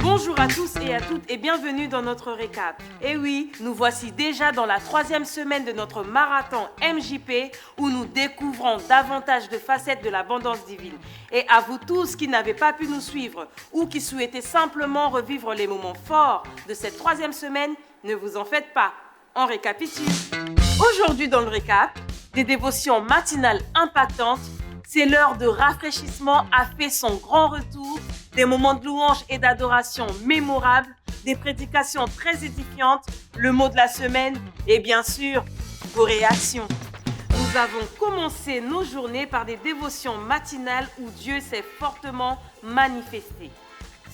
Bonjour à tous et à toutes et bienvenue dans notre récap. Et oui, nous voici déjà dans la 3e semaine de notre marathon MJP où nous découvrons davantage de facettes de l'abondance divine. Et à vous tous qui n'avez pas pu nous suivre ou qui souhaitez simplement revivre les moments forts de cette 3e semaine, ne vous en faites pas, on récapitule. Aujourd'hui dans le récap, des dévotions matinales impactantes, c'est l'heure de rafraîchissement a fait son grand retour, des moments de louange et d'adoration mémorables, des prédications très édifiantes, le mot de la semaine et bien sûr, vos réactions. Nous avons commencé nos journées par des dévotions matinales où Dieu s'est fortement manifesté.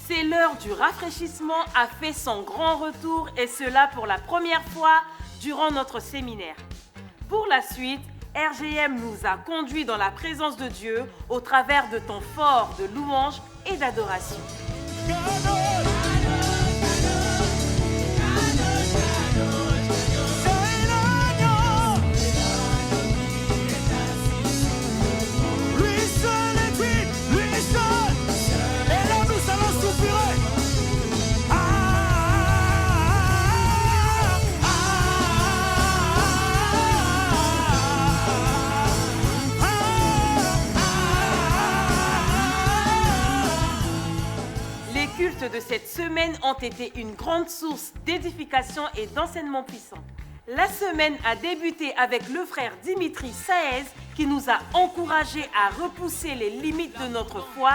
C'est l'heure du rafraîchissement a fait son grand retour et cela pour la première fois durant notre séminaire. Pour la suite, RGM nous a conduits dans la présence de Dieu au travers de temps forts de louange et d'adoration. Les cultes de cette semaine ont été une grande source d'édification et d'enseignement puissant. La semaine a débuté avec le frère Dimitri Saez qui nous a encouragés à repousser les limites de notre foi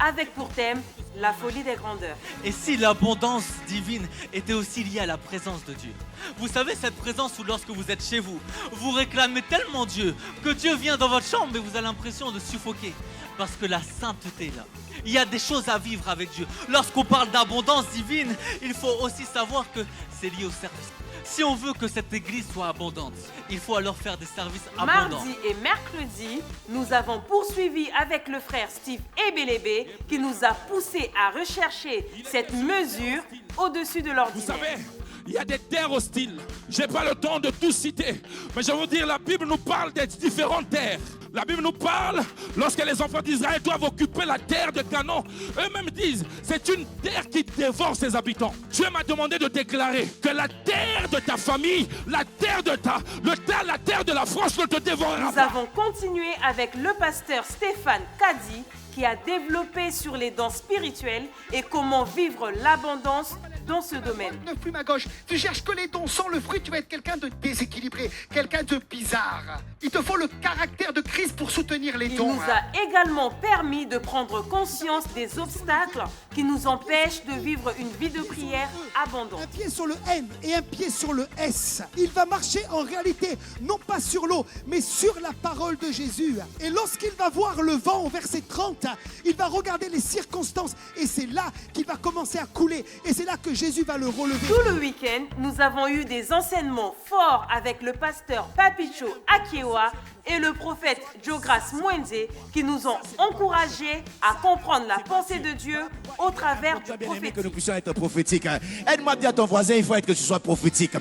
avec pour thème la folie des grandeurs. Et si l'abondance divine était aussi liée à la présence de Dieu? Vous savez, cette présence où lorsque vous êtes chez vous, vous réclamez tellement Dieu que Dieu vient dans votre chambre et vous avez l'impression de suffoquer. Parce que la sainteté est là. Il y a des choses à vivre avec Dieu. Lorsqu'on parle d'abondance divine, il faut aussi savoir que c'est lié au service. Si on veut que cette église soit abondante, il faut alors faire des services abondants. Mardi et mercredi, nous avons poursuivi avec le frère Steve Ebelebe qui nous a poussé à rechercher cette mesure au-dessus de Vous l'ordinaire. savez, il y a des terres hostiles. Je n'ai pas le temps de tout citer. Mais je veux dire, la Bible nous parle des différentes terres. La Bible nous parle lorsque les enfants d'Israël doivent occuper la terre de Canaan. Eux-mêmes disent, c'est une terre qui dévore ses habitants. Dieu m'a demandé de déclarer que la terre de ta famille, la terre de la terre de la France ne te dévorera Nous pas. avons continué avec le pasteur Stéphane Kadi qui a développé sur les dons spirituels et comment vivre l'abondance dans ce domaine. Ne plume à gauche, tu cherches que les dons. Sans le fruit, tu vas être quelqu'un de déséquilibré, quelqu'un de bizarre. Il te faut le caractère de Christ pour soutenir les Il dons. nous a également permis de prendre conscience des obstacles qui nous empêchent de vivre une vie de prière abondante. Un pied sur le M et un pied sur le S. Il va marcher en réalité, non pas sur l'eau, mais sur la parole de Jésus. Et lorsqu'il va voir le vent au verset 30, il va regarder les circonstances et c'est là qu'il va commencer à couler. Et c'est là que Jésus va le relever. Tout le week-end, nous avons eu des enseignements forts avec le pasteur Papicho Akiewa et le prophète Jogras Mwenze qui nous ont encouragés à comprendre la pensée de Dieu au travers du Bien aimé que nous prophétique. puissions être prophétiques. Aide-moi à dire à ton voisin, il faut être que tu sois prophétique.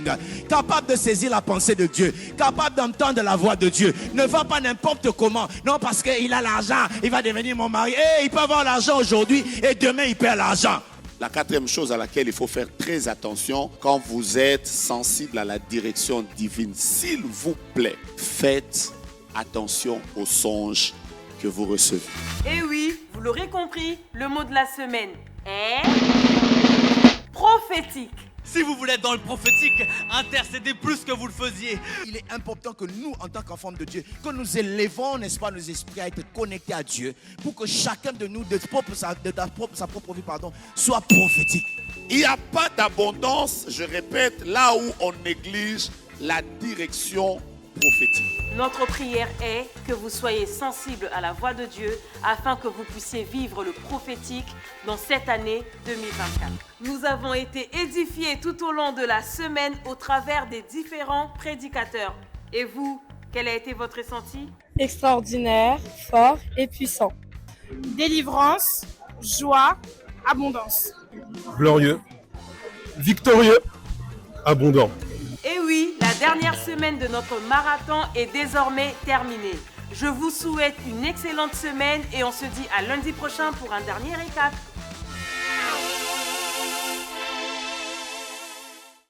Capable de saisir la pensée de Dieu. Capable d'entendre la voix de Dieu. Ne va pas n'importe comment. Non, parce qu'il a l'argent, il va devenir mon mari. Il peut avoir l'argent aujourd'hui et demain il perd l'argent. La 4e chose à laquelle il faut faire très attention quand vous êtes sensible à la direction divine, s'il vous plaît, faites attention aux songes que vous recevez. Et oui, vous l'aurez compris, le mot de la semaine est prophétique. Si vous voulez être dans le prophétique, intercédez plus que vous le faisiez. Il est important que nous, en tant qu'enfants de Dieu, que nous élevons, n'est-ce pas, nos esprits à être connectés à Dieu pour que chacun de nous, sa propre vie, soit prophétique. Il n'y a pas d'abondance, je répète, là où on néglige la direction prophétique. Notre prière est que vous soyez sensibles à la voix de Dieu afin que vous puissiez vivre le prophétique dans cette année 2024. Nous avons été édifiés tout au long de la semaine au travers des différents prédicateurs. Et vous, quel a été votre ressenti? Extraordinaire, fort et puissant. Délivrance, joie, abondance. Glorieux, victorieux, abondant. Et oui, la dernière semaine de notre marathon est désormais terminée. Je vous souhaite une excellente semaine et on se dit à lundi prochain pour un dernier récap.